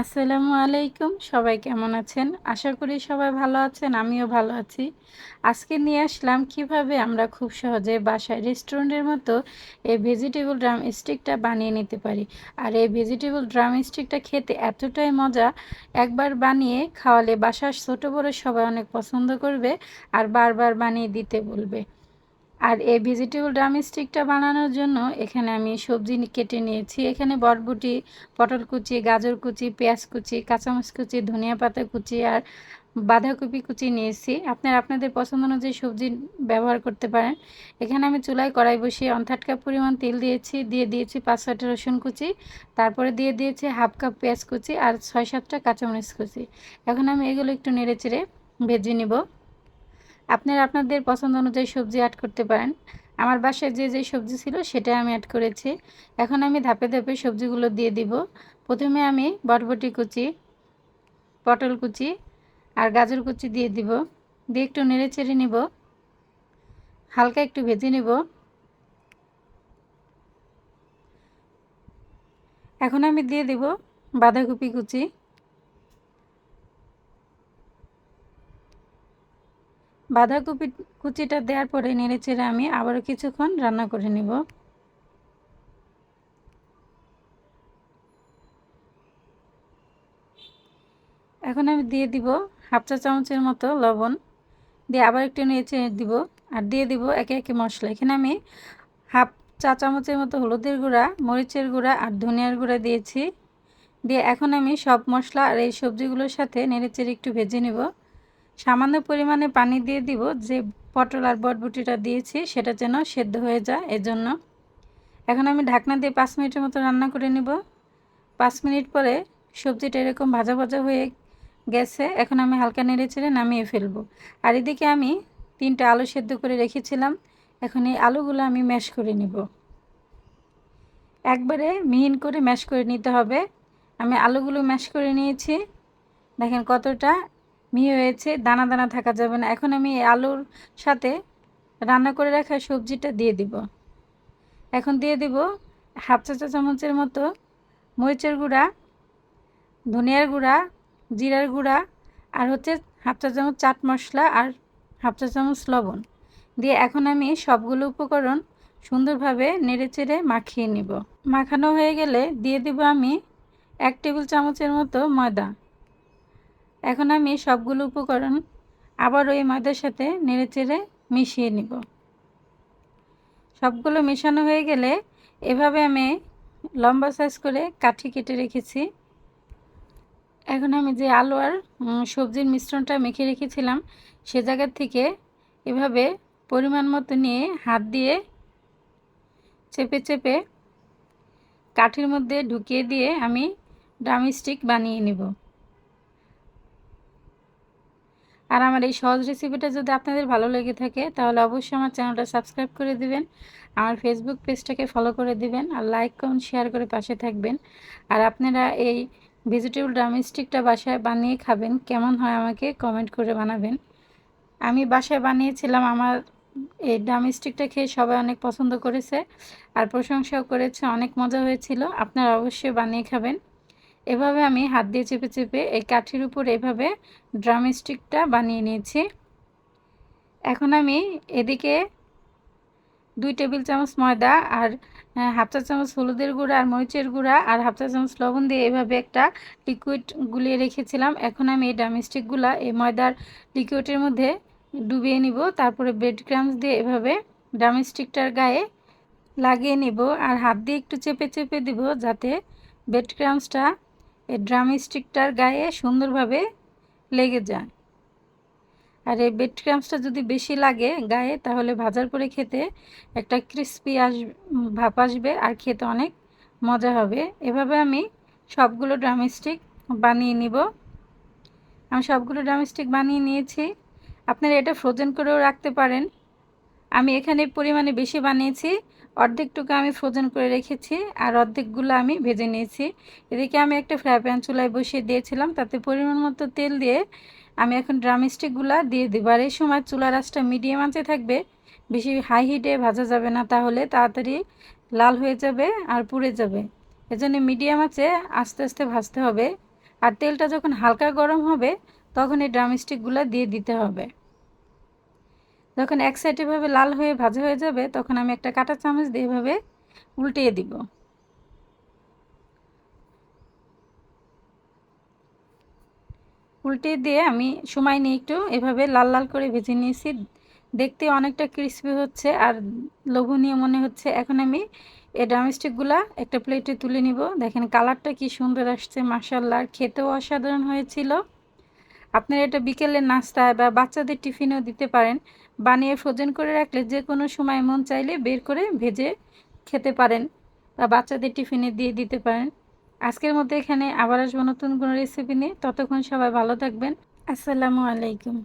আসসালামু আলাইকুম। সবাই কেমন আছেন? আশা করি সবাই ভালো আছেন। আমিও ভালো আছি। আজকে নিয়ে আসলাম কিভাবে আমরা খুব সহজে বাসায় রেস্টুরেন্টের মতো এই ভেজিটেবল ড্রাম স্টিকটা বানিয়ে নিতে পারি। আর এই ভেজিটেবল ড্রাম স্টিকটা খেতে এতটাই মজা, একবার বানিয়ে খাওয়ালে বাসার ছোট বড় সবাই অনেক পছন্দ করবে আর বারবার বানিয়ে দিতে বলবে। আর এই ভেজিটেবল ড্রাম স্টিকটা বানানোর জন্য এখানে আমি সবজি কেটে নিয়েছি। এখানে বরবটি, পটল কুচি, গাজর কুচি, পেঁয়াজ কুচি, কাঁচামরিচ কুচি, ধনিয়া পাতা কুচি আর বাঁধাকপি কুচি নিয়েছি। আপনারা আপনাদের পছন্দ অনুযায়ী সবজি ব্যবহার করতে পারেন। এখানে আমি চুলায় কড়াই বসিয়ে 1/3 কাপ পরিমাণ তেল দিয়েছি। দিয়ে দিয়েছি 5-6টা রসুন কুচি, তারপরে দিয়ে দিয়েছি 1/2 কাপ পেঁয়াজ কুচি আর 6-7টা কাঁচামরিচ কুচি। এখন আমি এগুলো একটু নেড়েচেড়ে ভেজে নিব। আপনারা আপনাদের পছন্দ অনুযায়ী সবজি অ্যাড করতে পারেন। আমার বাসায় যে সবজি ছিল সেটাই আমি অ্যাড করেছি। এখন আমি ধাপে ধাপে সবজিগুলো দিয়ে দিব। প্রথমে আমি বরবটি কুচি, পটল কুচি আর গাজর কুচি দিয়ে দিব। দিয়ে একটু নেড়ে চেড়ে নিব, হালকা একটু ভেজে নিব। এখন আমি দিয়ে দিব বাঁধাকপি কুচি। বাঁধাকপি কুচিটা দেওয়ার পরে নেড়ে চেড়ে আমি আবারও কিছুক্ষণ রান্না করে নিব। এখন আমি দিয়ে দিব 1/2 চা চামচের মতো লবণ। দিয়ে আবার একটু নেড়ে দিব আর দিয়ে দিব একে একে মশলা। এখানে আমি 1/2 চা চামচের মতো হলুদের গুঁড়া, মরিচের গুঁড়া আর ধনিয়ার গুঁড়া দিয়েছি। দিয়ে এখন আমি সব মশলা আর এই সবজিগুলোর সাথে নেড়েচেড়ে একটু ভেজে নেব। সামান্য পরিমাণে পানি দিয়ে দিব, যে পটল আর বরবটিটা দিয়েছি সেটা যেন সেদ্ধ হয়ে যায় এজন্য। এখন আমি ঢাকনা দিয়ে 5 মিনিটের মতো রান্না করে নেব। 5 মিনিট পরে সবজিটা এরকম ভাজা ভাজা হয়ে গেছে। এখন আমি হালকা নেড়েচেড়ে নামিয়ে ফেলবো। আর এদিকে আমি 3টা আলু সেদ্ধ করে রেখেছিলাম। এখন এই আলুগুলো আমি ম্যাশ করে নেব। একবারে মিহিন করে ম্যাশ করে নিতে হবে। আমি আলুগুলো ম্যাশ করে নিয়েছি। দেখেন কতটা মিহি হয়েছে, দানা দানা থাকা যাবে না। এখন আমি এই আলুর সাথে রান্না করে রাখা সবজিটা দিয়ে দিব। এখন দিয়ে দিব 1/2 চা চামচের মতো মরিচের গুঁড়া, ধনিয়ার গুঁড়া, জিরার গুঁড়া আর হচ্ছে 1/2 চা চামচ চাট মশলা আর 1/2 চা চামচ লবণ দিয়ে এখন আমি সবগুলো উপকরণ সুন্দরভাবে নেড়েচেড়ে মাখিয়ে নিব। মাখানো হয়ে গেলে দিয়ে দিব আমি 1 টেবিল চামচের মতো ময়দা। এখন আমি সবগুলো উপকরণ আবার ওই ময়দার সাথে নেড়েচেড়ে মিশিয়ে নিব। সবগুলো মেশানো হয়ে গেলে এভাবে আমি লম্বা সাইজ করে কাঠি কেটে রেখেছি। এখন আমি যে আলু আর সবজির মিশ্রণটা মেখে রেখেছিলাম সে জায়গা থেকে এভাবে পরিমাণ মতো নিয়ে হাত দিয়ে চেপে চেপে কাঠির মধ্যে ঢুকিয়ে দিয়ে আমি ড্রামস্টিক বানিয়ে নেব। আর আমার এই সহজ রেসিপিটা যদি আপনাদের ভালো লেগে থাকে তাহলে অবশ্যই আমার চ্যানেলটা সাবস্ক্রাইব করে দিবেন, আমার ফেসবুক পেজটাকে ফলো করে দিবেন আর লাইক কমেন্ট শেয়ার করে পাশে থাকবেন। আর আপনারা এই ভেজিটেবল ড্রামস্টিকটা বাসায় বানিয়ে খাবেন, কেমন হয় আমাকে কমেন্ট করে বানাবেন। আমি বাসায় বানিয়েছিলাম, আমার এই ড্রামস্টিকটা খেয়ে সবাই অনেক পছন্দ করেছে আর প্রশংসাও করেছে, অনেক মজা হয়েছিল। আপনারা অবশ্যই বানিয়ে খাবেন। এভাবে আমি হাত দিয়ে চেপে চেপে এই কাঠির উপর এভাবে ড্রামস্টিকটা বানিয়ে নিয়েছি। এখন আমি এদিকে 2 টেবিল চামচ ময়দা আর 1/2 চা চামচ হলুদের গুঁড়া আর মরিচের গুঁড়া আর 1/2 চা চামচ লবণ দিয়ে এভাবে একটা লিকুইড গুলিয়ে রেখেছিলাম। এখন আমি এই ড্রামস্টিকগুলো এই ময়দার লিকুইডের মধ্যে ডুবিয়ে নিব। তারপরে ব্রেড ক্রাম্বস দিয়ে এভাবে ড্রামস্টিকটার গায়ে লাগিয়ে নিব আর হাত দিয়ে একটু চেপে চেপে দিব যাতে ব্রেড ক্রাম্বসটা এই ড্রামস্টিকটার গায়ে সুন্দরভাবে লেগে যায়। আর এই ব্রেড ক্রাম্বসটা যদি বেশি লাগে গায়ে তাহলে ভাজার পরে খেতে একটা ক্রিস্পি ভাব আসবে আর খেতে অনেক মজা হবে। এভাবে আমি সবগুলো ড্রামস্টিক বানিয়ে নিব। আমি সবগুলো ড্রামস্টিক বানিয়ে নিয়েছি। আপনারা এটা ফ্রোজেন করেও রাখতে পারেন। আমি এখানে পরিমাণে বেশি বানিয়েছি, অর্ধেকটুকু আমি ফ্রোজেন করে রেখেছি আর অর্ধেকগুলো আমি ভেজে নিয়েছি। এদিকে আমি একটা ফ্রাই প্যান চুলায় বসিয়ে দিয়েছিলাম, তাতে পরিমাণ মতো তেল দিয়ে আমি এখন ড্রামস্টিকগুলো দিয়ে দেবো। আর এই সময় চুলার আঁচটা মিডিয়াম আঁচে থাকবে, বেশি হাই হিটে ভাজা যাবে না, তাহলে তাড়াতাড়ি লাল হয়ে যাবে আর পুড়ে যাবে। এজন্য মিডিয়াম আঁচে আস্তে আস্তে ভাজতে হবে। আর তেলটা যখন হালকা গরম হবে তখন এই ড্রামস্টিকগুলো দিয়ে দিতে হবে। যখন এক সাইড এভাবে লাল হয়ে ভাজা হয়ে যাবে তখন আমি একটা কাঁটা চামচ দিয়ে এভাবে উল্টিয়ে দিব। উল্টিয়ে দিয়ে আমি সময় নিয়ে একটু এভাবে লাল লাল করে ভেজে নিয়েছি। দেখতে অনেকটা ক্রিস্পি হচ্ছে আর লোভনীয় মনে হচ্ছে। এখন আমি এই ড্রামস্টিকগুলা একটা প্লেটে তুলে নিব। দেখেন কালারটা কি সুন্দর আসছে, মাশাআল্লাহ, খেতেও অসাধারণ হয়েছিল। আপনারা এটা বিকেলের নাস্তায় বা বাচ্চাদের টিফিনেও দিতে পারেন। বানিয়ে ফ্রোজেন করে রাখলে যে কোনো সময় মন চাইলে বের করে ভেজে খেতে পারেন বা বাচ্চাদের টিফিনে দিয়ে দিতে পারেন। আজকের মতো এখানে আবার আসবো নতুন কোনো রেসিপি নিয়ে। ততক্ষণ সবাই ভালো থাকবেন। আসসালামু আলাইকুম।